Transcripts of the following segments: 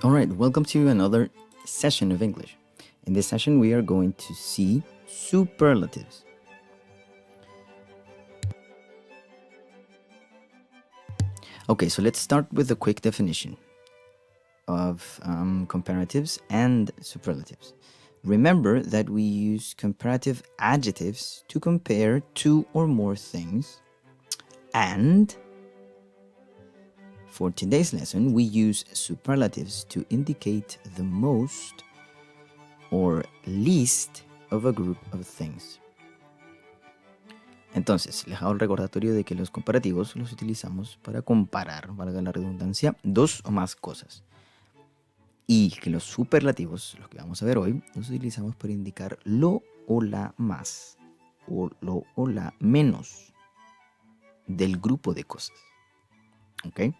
All right, welcome to another session of English. In this session, we are going to see superlatives. Okay, so let's start with a quick definition of comparatives and superlatives. Remember that we use comparative adjectives to compare two or more things, and for today's lesson, we use superlatives to indicate the most or least of a group of things. Entonces, les hago el recordatorio de que los comparativos los utilizamos para comparar, valga la redundancia, dos o más cosas. Y que los superlativos, los que vamos a ver hoy, los utilizamos para indicar lo o la más, o lo o la menos del grupo de cosas. Okay?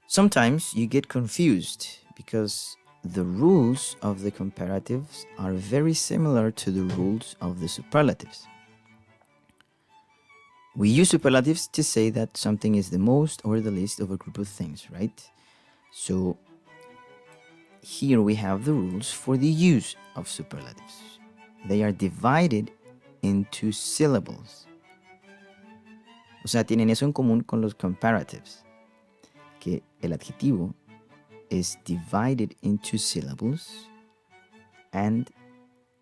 Sometimes you get confused because the rules of the comparatives are very similar to the rules of the superlatives. We use superlatives to say that something is the most or the least of a group of things, right? So here we have the rules for the use of superlatives. They are divided into syllables. O sea, tienen eso en común con los comparatives, que el adjetivo is divided into syllables and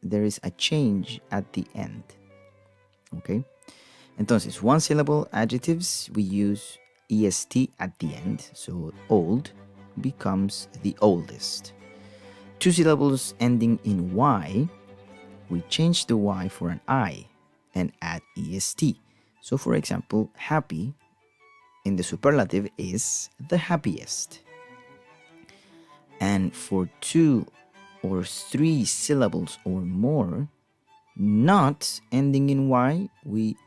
there is a change at the end. Okay? Entonces, one syllable adjectives, we use est at the end, so old becomes the oldest. Two syllables ending in y, we change the y for an I and add est. So for example, happy in the superlative is the happiest. And for two or three syllables or more, not ending in y, we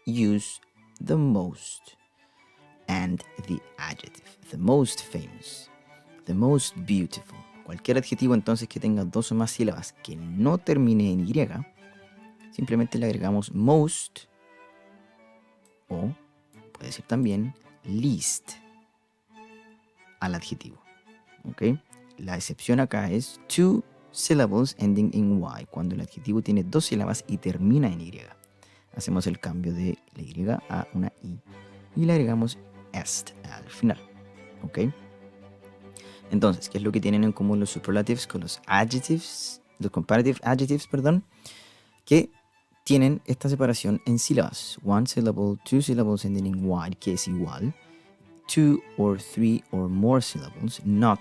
use the most and the adjective, the most famous, the most beautiful. Cualquier adjetivo entonces que tenga dos o más sílabas que no termine en y, simplemente le agregamos most o puede ser también least al adjetivo. ¿Okay? La excepción acá es two syllables ending in y, cuando el adjetivo tiene dos sílabas y termina en y. Hacemos el cambio de la y a una i y le agregamos est al final. ¿Ok? Entonces, ¿qué es lo que tienen en común los superlatives con los adjectives, los comparative adjectives, perdón? Que tienen esta separación en sílabas. One syllable, two syllables ending in y, que es igual. Two or three or more syllables, not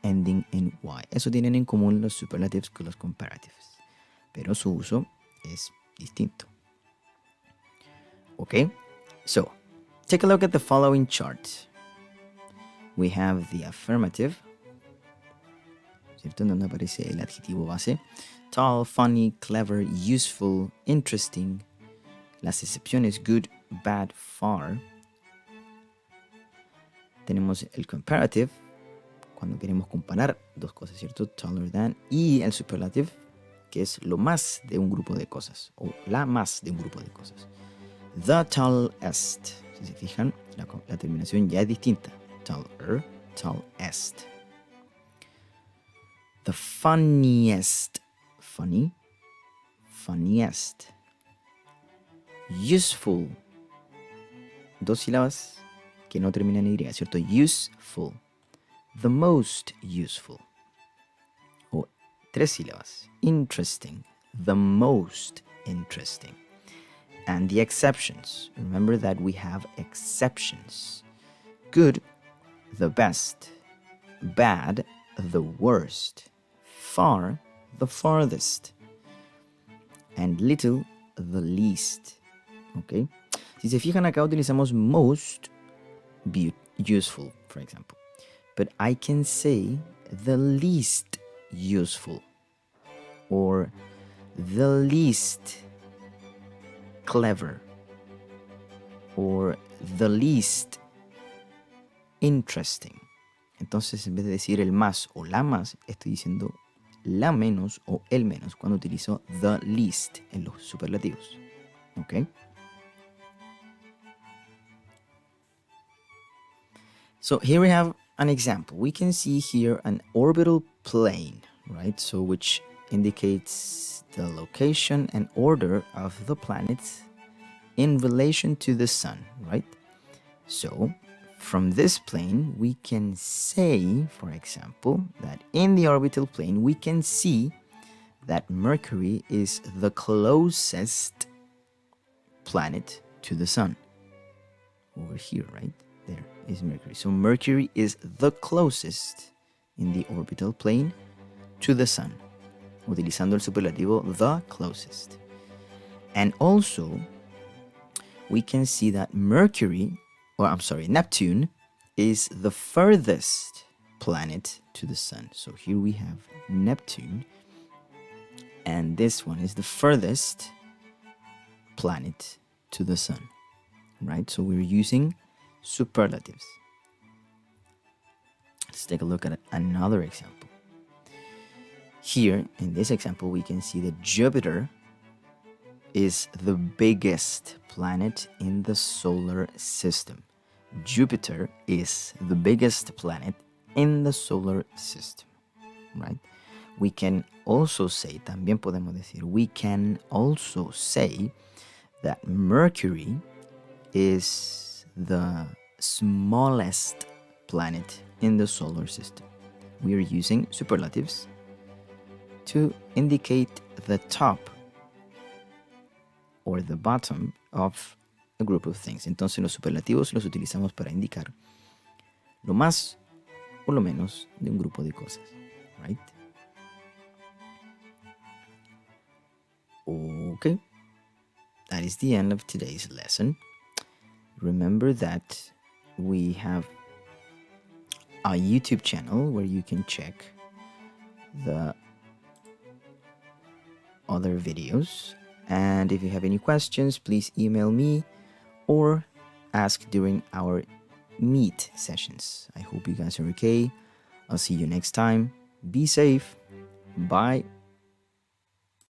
ending in y. Eso tienen en común los superlatives con los comparatives. Pero su uso es distinto. Okay, so take a look at the following chart. We have the affirmative, ¿cierto? En donde aparece el adjetivo base. Tall, funny, clever, useful, interesting. Las excepciones good, bad, far. Tenemos el comparative, cuando queremos comparar dos cosas, ¿cierto? Taller than. Y el superlative, que es lo más de un grupo de cosas, o la más de un grupo de cosas. The tallest. Si se fijan, la terminación ya es distinta. Taller, tallest. The funniest. Funny, funniest. Useful. Dos sílabas que no terminan en y, ¿cierto? Useful. The most useful. O tres sílabas. Interesting. The most interesting. And the exceptions. Remember that we have exceptions. Good, the best. Bad, the worst. Far, the farthest. And little, the least. Okay? Si se fijan acá utilizamos most, useful, for example. But I can say the least useful. Or the least clever, or the least interesting. Entonces, en vez de decir el más o la más, estoy diciendo la menos o el menos cuando utilizo the least en los superlativos. ¿Ok? So here we have an example. We can see here an orbital plane, right? So which indicates the location and order of the planets in relation to the sun, right? So from this plane, we can say, for example, that in the orbital plane, we can see that Mercury is the closest planet to the sun. Over here, right? There is Mercury. So Mercury is the closest in the orbital plane to the sun, utilizando el superlativo the closest. And also, we can see that Neptune is the furthest planet to the sun. So here we have Neptune, and this one is the furthest planet to the sun, right? So we're using superlatives. Let's take a look at another example. Here, in this example, we can see that Jupiter is the biggest planet in the solar system. Jupiter is the biggest planet in the solar system, right? We can also say, también podemos decir, we can also say that Mercury is the smallest planet in the solar system. We are using superlatives to indicate the top or the bottom of a group of things. Entonces los superlativos los utilizamos para indicar lo más o lo menos de un grupo de cosas, right? Okay, that is the end of today's lesson. Remember that we have a YouTube channel where you can check the other videos. And if you have any questions, please email me or ask during our Meet sessions. I hope you guys are okay. I'll see you next time. Be safe. Bye.